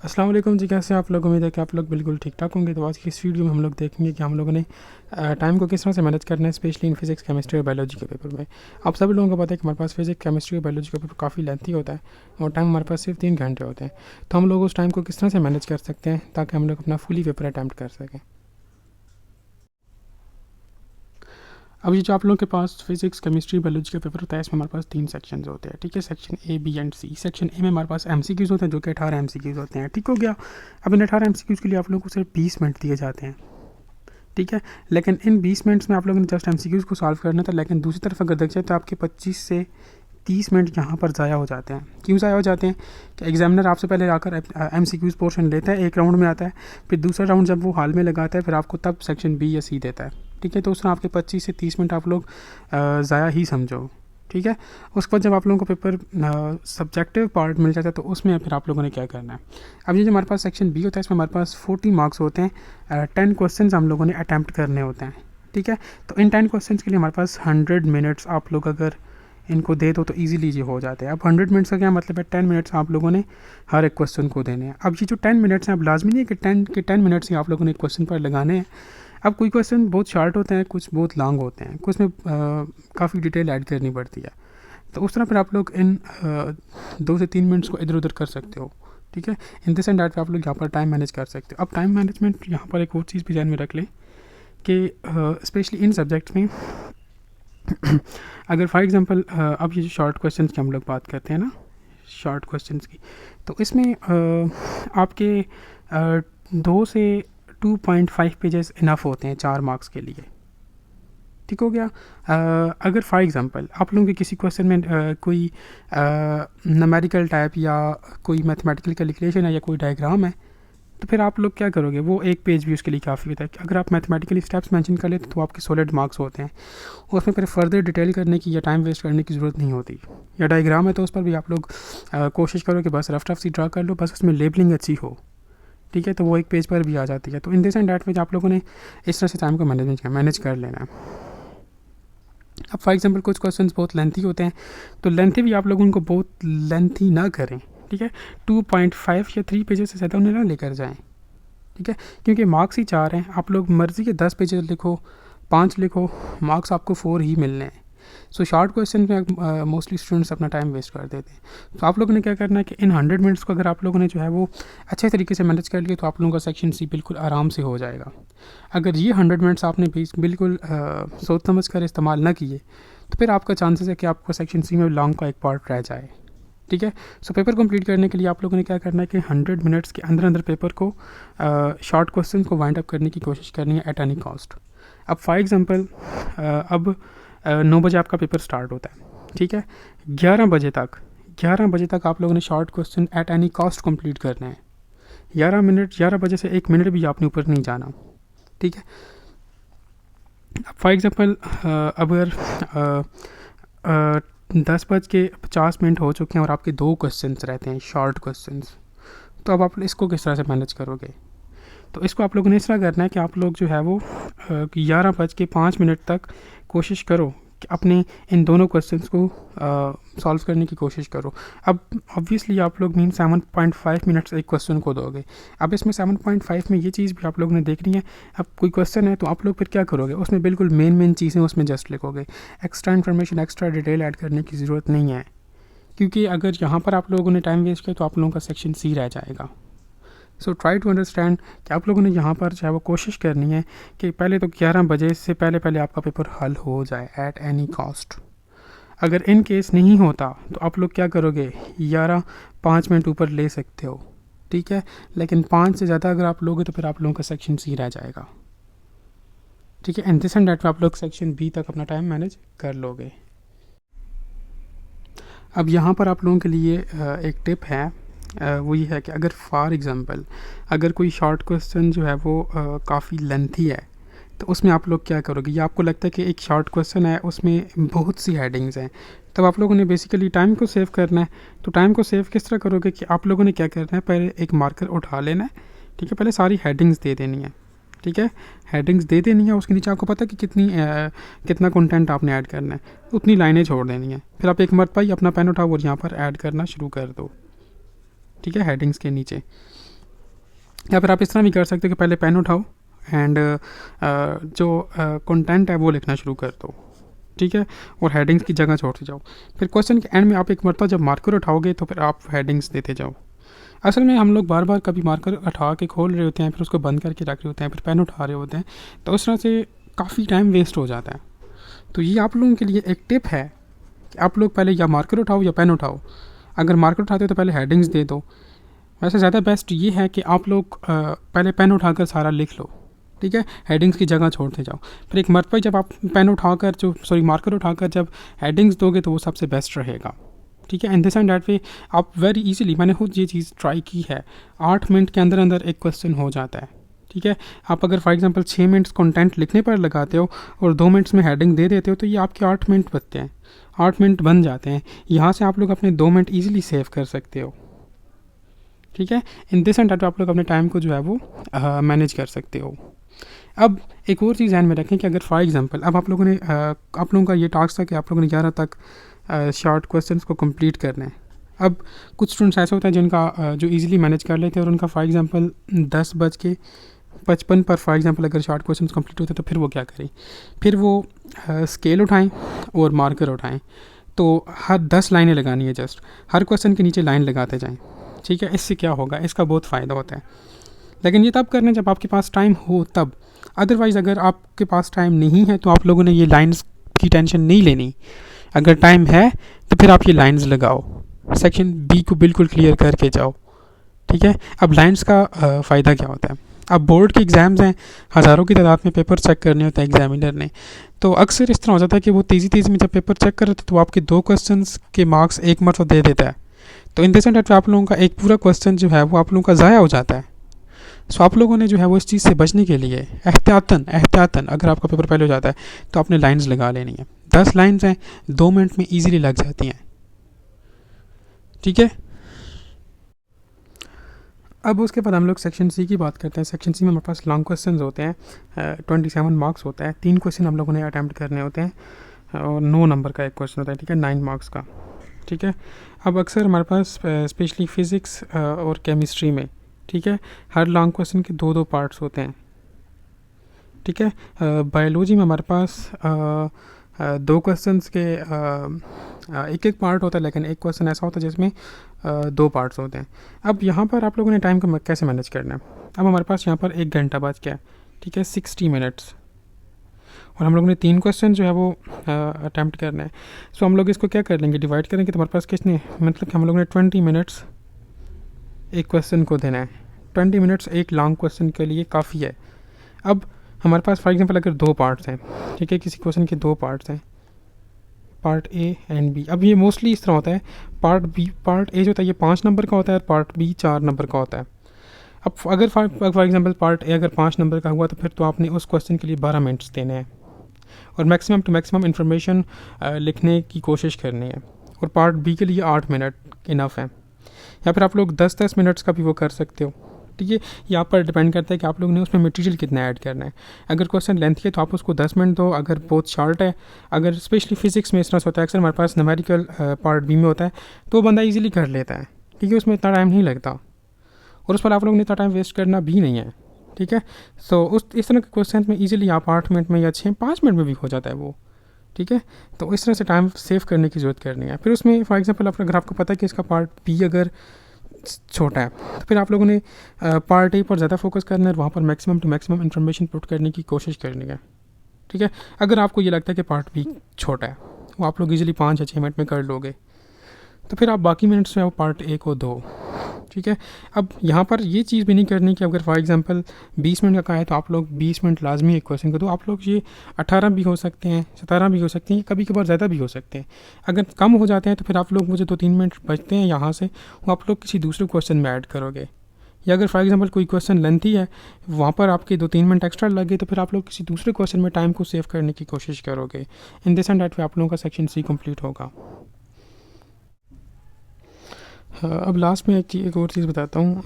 अस्सलाम वालेकुम जी, कैसे हैं आप लोग? उम्मीद है कि आप लोग बिल्कुल ठीक ठाक होंगे। तो आज की इस वीडियो में हम लोग देखेंगे कि हम लोगों ने टाइम को किस तरह से मैनेज करना है, स्पेशली इन फिजिक्स, केमिस्ट्री और बायोलॉजी के पेपर में। आप सभी लोगों को पता है कि हमारे पास फिजिक्स, केमिस्ट्री और बायोलॉजी का पेपर काफ़ी लेंथी होता है और टाइम हमारे पास सिर्फ 3 घंटे होते हैं। तो हम लोग उस टाइम को किस तरह से मैनेज कर सकते हैं ताकि हम लोग अपना फुली पेपर अटैम्प्ट कर सकें। अब ये जो आप लोगों के पास फिजिक्स, केमिस्ट्री, बायोलॉजी का पेपर होता है, इसमें हमारे पास 3 सेक्शन होते हैं। ठीक है, section A, B and C. Section A में हमारे पास एमसीक्यूज़ होते हैं जो कि 18 एमसीक्यूज़ होते हैं। ठीक हो गया। अब इन 18 एमसीक्यूज़ के लिए आप लोगों को सिर्फ 20 मिनट दिए जाते हैं। ठीक है, लेकिन इन 20 मिनट्स में आप लोगों ने जस्ट एमसीक्यूज़ को सॉल्व करना था। लेकिन दूसरी तरफ अगर देखा जाए तो आपके 25 से 30 मिनट यहाँ पर ज़ाया हो जाते हैं। क्यों ज़ाया हो जाते हैं कि एग्जामिनर आपसे पहले आकर एमसीक्यूज़ पोर्शन लेता है, एक राउंड में आता है, फिर दूसरा राउंड जब वो हाल में लगाता है फिर आपको तब सेक्शन बी या सी देता है। ठीक है, तो उसमें आपके 25 से 30 मिनट आप लोग ज़ाया ही समझो। ठीक है, उसके बाद जब आप लोगों को पेपर सब्जेक्टिव पार्ट मिल जाता है तो उसमें फिर आप लोगों ने क्या करना है। अब ये जो हमारे पास सेक्शन बी होता है, इसमें हमारे पास 40 मार्क्स होते हैं। 10 क्वेश्चन हम लोगों ने अटैम्प्ट करने होते हैं। ठीक है, तो इन 10 क्वेश्चन के लिए हमारे पास 100 मिनट्स आप लोग अगर इनको दे दो तो ईजिली ये हो जाते हैं। अब 100 मिनट्स का क्या मतलब है, 10 मिनट्स आप लोगों ने हर एक क्वेश्चन को देने हैं। अब ये जो 10 मिनट्स हैं, अब लाजमी नहीं है कि 10 मिनट्स ही आप लोगों ने एक क्वेश्चन पर लगाने हैं। अब कोई क्वेश्चन बहुत शॉर्ट होते हैं, कुछ बहुत लॉन्ग होते हैं, कुछ में काफ़ी डिटेल ऐड करनी पड़ती है। तो उस तरह फिर आप लोग इन 2 से 3 मिनट्स को इधर उधर कर सकते हो। ठीक है, इन दिस एंड डैट आप लोग यहाँ पर टाइम मैनेज कर सकते हो। अब टाइम मैनेजमेंट यहाँ पर एक और चीज़ भी ध्यान में रख लें कि स्पेशली इन सब्जेक्ट्स में अगर फॉर एग्जांपल अब ये जो शॉर्ट क्वेश्चंस की हम लोग बात करते हैं ना, शॉर्ट क्वेश्चंस की, तो इसमें आपके 2 से 2.5 पेजेस इनफ होते हैं 4 मार्क्स के लिए। ठीक हो गया। अगर फॉर एग्जांपल आप लोगों के किसी क्वेश्चन में कोई न्यूमेरिकल टाइप या कोई मैथमेटिकल कैलकुलेशन है या कोई डायग्राम है, तो फिर आप लोग क्या करोगे, वो एक पेज भी उसके लिए काफ़ी होता है। कि अगर आप मैथमेटिकल स्टेप्स मेंशन कर लेते तो आपके सॉलिड मार्क्स होते हैं, उसमें फिर फर्दर डिटेल करने की या टाइम वेस्ट करने की ज़रूरत नहीं होती। या डायग्राम है तो उस पर भी आप लोग कोशिश करो कि बस रफ सी ड्रा कर लो, बस उसमें लेबलिंग अच्छी हो। ठीक है, तो वो एक पेज पर भी आ जाती है। तो इन दिस एंड डैट में आप लोगों ने इस तरह से टाइम को मैनेज कर लेना है। अब फॉर एग्जांपल कुछ क्वेश्चंस बहुत लेंथी होते हैं, तो लेंथी भी आप लोग उनको बहुत लेंथी ना करें। ठीक है, 2.5 या 3 पेजेस से ज़्यादा उन्हें ना लेकर जाएं। ठीक है, क्योंकि मार्क्स ही 4 हैं, आप लोग मर्ज़ी के 10 पेजेस लिखो, 5 लिखो, मार्क्स आपको 4 ही मिलने हैं। सो शॉर्ट क्वेश्चन में मोस्टली स्टूडेंट्स अपना टाइम वेस्ट कर देते हैं। तो आप लोगों ने क्या करना है कि इन 100 मिनट्स को अगर आप लोगों ने जो है वो अच्छे तरीके से मैनेज कर लिया तो आप लोगों का सेक्शन सी बिल्कुल आराम से हो जाएगा। अगर ये 100 मिनट्स आपने बिल्कुल सोच समझ कर इस्तेमाल ना किए तो फिर आपका चांसेस है कि आपको सेक्शन सी में लॉन्ग का एक पार्ट रह जाए। ठीक है, सो पेपर कंप्लीट करने के लिए आप लोगों ने क्या करना है कि 100 मिनट्स के अंदर अंदर पेपर को शॉर्ट क्वेश्चन को वाइंड अप करने की कोशिश करनी है एट एनी कॉस्ट। अब फॉर एग्जांपल अब 9 बजे आपका पेपर स्टार्ट होता है। ठीक है, 11 बजे तक आप लोगों ने short question at any cost complete करना है। 11 बजे से 1 मिनट भी आपने ऊपर नहीं जाना। ठीक है, फॉर एग्जांपल अगर 10:50 हो चुके हैं और आपके 2 क्वेश्चंस रहते हैं शॉर्ट क्वेश्चंस, तो अब आप इसको किस तरह से मैनेज करोगे। तो इसको आप लोगों ने इस तरह करना है कि आप लोग जो है वो 11:05 तक कोशिश करो कि अपने इन दोनों क्वेश्चंस को सॉल्व करने की कोशिश करो। अब ऑब्वियसली आप लोग 7.5 मिनट्स एक क्वेश्चन को दोगे। अब इसमें 7.5 में ये चीज़ भी आप लोगों ने देखनी है। अब कोई क्वेश्चन है तो आप लोग फिर क्या करोगे, उसमें बिल्कुल मेन चीज़ें उसमें जस्ट लिखोगे। Extra information, extra detail add करने की ज़रूरत नहीं है, क्योंकि अगर यहाँ पर आप लोगों ने टाइम वेस्ट किया तो आप लोगों का सेक्शन सी रह जाएगा। सो ट्राई टू अंडरस्टैंड कि आप लोगों ने यहाँ पर चाहे वो कोशिश करनी है कि पहले तो 11 बजे से पहले आपका पेपर हल हो जाए एट एनी कॉस्ट। अगर इन केस नहीं होता तो आप लोग क्या करोगे, 5 मिनट ऊपर ले सकते हो। ठीक है, लेकिन 5 से ज़्यादा अगर आप लोगे तो फिर आप लोगों का सेक्शन सी रह जाएगा। ठीक है, एंड दिस एंड डैट में आप लोग सेक्शन बी तक अपना टाइम मैनेज कर लोगे। अब यहाँ पर आप लोगों के लिए एक टिप है, वो ये है कि अगर फॉर एग्ज़ाम्पल अगर कोई शॉर्ट क्वेश्चन जो है वो काफ़ी लेंथी है तो उसमें आप लोग क्या करोगे, या आपको लगता है कि एक शॉर्ट क्वेश्चन है उसमें बहुत सी हेडिंग्स हैं, तब आप लोगों ने बेसिकली टाइम को सेव करना है। तो टाइम को सेव किस तरह करोगे कि आप लोगों ने क्या करना है, पहले एक मार्कर उठा लेना है। ठीक है, पहले सारी हेडिंग्स दे देनी है। ठीक है, हेडिंग्स दे देनी है, उसके नीचे आपको पता है कि कितना कंटेंट आपने ऐड करना है, उतनी लाइनें छोड़ देनी है। फिर आप एक मरतबा ही अपना पेन उठाओ और यहाँ पर ऐड करना शुरू कर दो। ठीक है, हेडिंग्स के नीचे। या फिर आप इस तरह भी कर सकते हो कि पहले पेन उठाओ एंड जो कंटेंट है वो लिखना शुरू कर दो, ठीक है, और हेडिंग्स की जगह छोड़ते जाओ। फिर क्वेश्चन के एंड में आप एक मरतबा जब मार्कर उठाओगे तो फिर आप हेडिंग्स देते जाओ। असल में हम लोग बार बार कभी मार्कर उठा के खोल रहे होते हैं, फिर उसको बंद करके रख रहे होते हैं, फिर पेन उठा रहे होते हैं, तो उस तरह से काफ़ी टाइम वेस्ट हो जाता है। तो ये आप लोगों के लिए एक टिप है कि आप लोग पहले या मार्कर उठाओ या पेन उठाओ। अगर मार्कर उठाते हो तो पहले हेडिंग्स दे दो। वैसे ज़्यादा बेस्ट ये है कि आप लोग पहले पेन उठाकर सारा लिख लो, ठीक है, हेडिंग्स की जगह छोड़ते जाओ। फिर एक मरतबा जब आप पेन उठाकर मार्कर उठाकर जब हेडिंग्स दोगे तो वो सबसे बेस्ट रहेगा, ठीक है। इन दिस एंड डैट वे आप वेरी इजीली, मैंने खुद ये चीज़ ट्राई की है, 8 मिनट के अंदर अंदर एक क्वेश्चन हो जाता है, ठीक है। आप अगर फॉर एग्जांपल 6 मिनट्स कंटेंट लिखने पर लगाते हो और 2 मिनट्स में हेडिंग दे देते हो तो ये आपके 8 मिनट बचते हैं, 8 मिनट बन जाते हैं। यहाँ से आप लोग अपने 2 मिनट ईजिली सेव कर सकते हो, ठीक है। इन दिस एंड डैट आप लोग अपने टाइम को जो है वो मैनेज कर सकते हो। अब एक और चीज़ ध्यान में रखें कि अगर फॉर एग्जांपल अब आप लोगों का ये टास्क था कि आप लोगों ने 11 तक शॉर्ट क्वेश्चंस को कंप्लीट करना है। अब कुछ स्टूडेंट्स ऐसे होता है जिनका जो इजीली मैनेज कर लेते हैं और उनका फॉर एग्जांपल 10:55 पर फॉर एग्जांपल अगर शॉर्ट क्वेश्चंस कंप्लीट होते हैं तो फिर वो क्या करें, फिर वो स्केल उठाएं और मार्कर उठाएं। तो हर 10 लाइनें लगानी है, जस्ट हर क्वेश्चन के नीचे लाइन लगाते जाएँ, ठीक है। इससे क्या होगा, इसका बहुत फ़ायदा होता है, लेकिन ये तब करना जब आपके पास टाइम हो तब। अदरवाइज़ अगर आपके पास टाइम नहीं है तो आप लोगों ने ये लाइंस की टेंशन नहीं लेनी। अगर टाइम है तो फिर आप ये लाइंस लगाओ, सेक्शन बी को बिल्कुल क्लियर करके जाओ, ठीक है। अब लाइंस का फ़ायदा क्या होता है, अब बोर्ड के एग्ज़ाम्स हैं, हज़ारों की तादाद में पेपर चेक करने होते हैं एग्जामिनर ने, तो अक्सर इस तरह हो जाता है कि वो तेज़ी में जब पेपर चेक कर रहे थे तो आपके 2 क्वेश्चंस के मार्क्स एक मरतबा दे देता है। तो इन दिस एंड आप लोगों का एक पूरा क्वेश्चन जो है वो आप लोगों का ज़ाया हो जाता है। सो आप लोगों ने जो है वो इस चीज़ से बचने के लिए एहतियातन अगर आपका पेपर पहले हो जाता है तो आपने लाइंस लगा लेनी है। 10 लाइंस हैं, 2 मिनट में ईजिली लग जाती हैं, ठीक है। अब उसके बाद हम लोग सेक्शन सी की बात करते हैं। सेक्शन सी में हमारे पास लॉन्ग क्वेश्चन होते हैं, 27 मार्क्स होता है, 3 क्वेश्चन हम लोगों ने अटैम्प्ट करने होते हैं और 9 नंबर का एक क्वेश्चन होता है, ठीक है, 9 मार्क्स का, ठीक है। अब अक्सर हमारे पास स्पेशली फ़िज़िक्स और केमिस्ट्री में, ठीक है, हर लॉन्ग क्वेश्चन के 2 पार्ट्स होते हैं, ठीक है। बायोलॉजी में हमारे पास 2 क्वेश्चंस के एक पार्ट होता है, लेकिन एक क्वेश्चन ऐसा होता है जिसमें 2 पार्ट्स होते हैं। अब यहाँ पर आप लोगों ने टाइम को कैसे मैनेज करना है। अब हमारे पास यहाँ पर 1 घंटा बच गया, ठीक है, 60 मिनट्स, और हम लोगों ने 3 क्वेश्चन जो है वो अटैम्प्ट करना है। सो हम लोग इसको क्या कर लेंगे, डिवाइड करेंगे, तो हमारे पास कितने, मतलब कि हम लोगों ने 20 मिनट्स एक क्वेश्चन को देना है। 20 मिनट्स एक लॉन्ग क्वेश्चन के लिए काफ़ी है। अब हमारे पास फॉर एग्जांपल अगर 2 पार्ट्स हैं, ठीक है, किसी क्वेश्चन के 2 पार्ट्स हैं, पार्ट ए एंड बी। अब ये मोस्टली इस तरह होता है, पार्ट ए जो होता है ये 5 नंबर का होता है और पार्ट बी 4 नंबर का होता है। अब अगर फॉर एग्जांपल पार्ट ए अगर 5 नंबर का हुआ तो फिर तो आपने उस क्वेश्चन के लिए 12 मिनट्स देने हैं और मैक्सिमम टू मैक्सिमम इन्फॉर्मेशन लिखने की कोशिश करनी है, और पार्ट बी के लिए 8 मिनट इनफ है, या फिर आप लोग 10-10 मिनट्स का भी वो कर सकते हो, ठीक है। ये आप पर डिपेंड करता है कि आप लोगों ने उसमें मटेरियल कितना ऐड करना है। अगर क्वेश्चन लेंथी है तो आप उसको 10 मिनट दो, अगर बहुत शॉर्ट है, अगर स्पेशली फिजिक्स में इस तरह से होता है, अक्सर हमारे पास न्यूमेरिकल पार्ट बी में होता है तो बंदा ईजिली कर लेता है क्योंकि उसमें इतना टाइम नहीं लगता और उस पर आप लोगों ने इतना टाइम वेस्ट करना भी नहीं है, ठीक है। सो इस तरह के क्वेश्चन में ईजिली आप 8 मिनट में या 5 मिनट में भी हो जाता है वो, ठीक है। तो इस तरह से टाइम सेव करने की ज़रूरत करनी है। फिर उसमें फॉर एग्जांपल अगर आपको पता है कि इसका पार्ट बी अगर छोटा है तो फिर आप लोगों ने पार्ट ए पर ज़्यादा फोकस करना है और वहाँ पर maximum to maximum information put करने की कोशिश करनी है, ठीक है। अगर आपको ये लगता है कि पार्ट बी छोटा है वो आप लोग इजीली 5 या 6 मिनट में कर लोगे तो फिर आप बाकी मिनट्स जो है वो पार्ट ए को दो, ठीक है। अब यहाँ पर ये चीज़ भी नहीं करनी कि अगर फॉर एग्जांपल 20 मिनट का है तो आप लोग 20 मिनट लाजमी एक क्वेश्चन को दो, आप लोग ये 18 भी हो सकते हैं, 17 भी हो सकते हैं, कभी कभार ज़्यादा भी हो सकते हैं। अगर कम हो जाते हैं तो फिर आप लोग मुझे 2-3 मिनट बचते हैं यहाँ से वो आप लोग किसी दूसरे क्वेश्चन में ऐड करोगे, या अगर फॉर एग्जांपल कोई क्वेश्चन लेंथी है वहाँ पर आपके 2-3 मिनट एक्स्ट्रा लगे तो फिर आप लोग किसी दूसरे क्वेश्चन में टाइम को सेव करने की कोशिश करोगे। इन दिस एंड डैट वे आप लोगों का सेक्शन सी कंप्लीट होगा। अब लास्ट में एक और चीज़ बताता हूँ,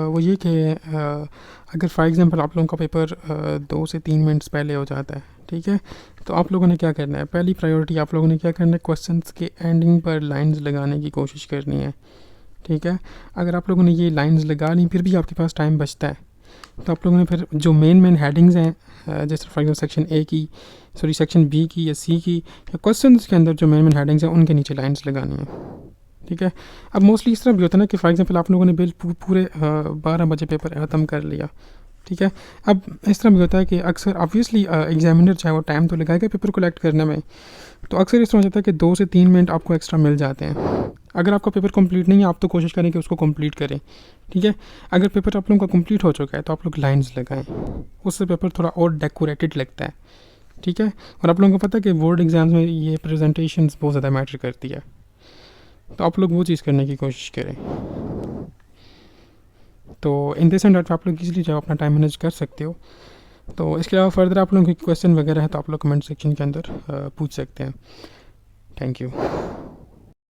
वो ये कि अगर फॉर एग्जांपल आप लोगों का पेपर 2 से 3 मिनट्स पहले हो जाता है, ठीक है, तो आप लोगों ने क्या करना है, पहली प्रायोरिटी आप लोगों ने क्या करना है, क्वेश्चंस के एंडिंग पर लाइंस लगाने की कोशिश करनी है, ठीक है। अगर आप लोगों ने ये लाइंस लगा ली फिर भी आपके पास टाइम बचता है तो आप लोगों ने फिर जो मेन हेडिंग्स हैं, जैसे फॉर एग्जाम्पल सेक्शन बी की या सी की, या क्वेश्चन के अंदर जो मेन हेडिंग्स हैं उनके नीचे लाइन्स लगानी है। ठीक है। अब मोस्टली इस तरह भी होता है ना कि फॉर एग्जांपल आप लोगों ने पूरे 12 बजे पेपर ख़त्म कर लिया। ठीक है। अब इस तरह भी होता है कि अक्सर ऑब्वियसली एग्जामिनर चाहे वो टाइम तो लगाएगा पेपर कलेक्ट करने में, तो अक्सर इस तरह हो जाता है कि 2 से 3 मिनट आपको एक्स्ट्रा मिल जाते हैं। अगर आपका पेपर कंप्लीट नहीं है, आप तो कोशिश करें कि उसको कंप्लीट करें। ठीक है। अगर पेपर आप लोगों का कंप्लीट हो चुका है तो आप लोग लाइन्स लगाएं, उससे पेपर थोड़ा और डेकोरेटेड लगता है। ठीक है। और आप लोगों को पता है कि बोर्ड एग्ज़ाम्स में ये प्रेजेंटेशंस बहुत ज़्यादा मैटर करती है, तो आप लोग वो चीज़ करने की कोशिश करें। तो इन दिस एंड डेट आप लोग इजीली जो अपना टाइम मैनेज कर सकते हो। तो इसके अलावा फर्दर आप लोगों के क्वेश्चन वगैरह है तो आप लोग कमेंट सेक्शन के अंदर पूछ सकते हैं। Thank you.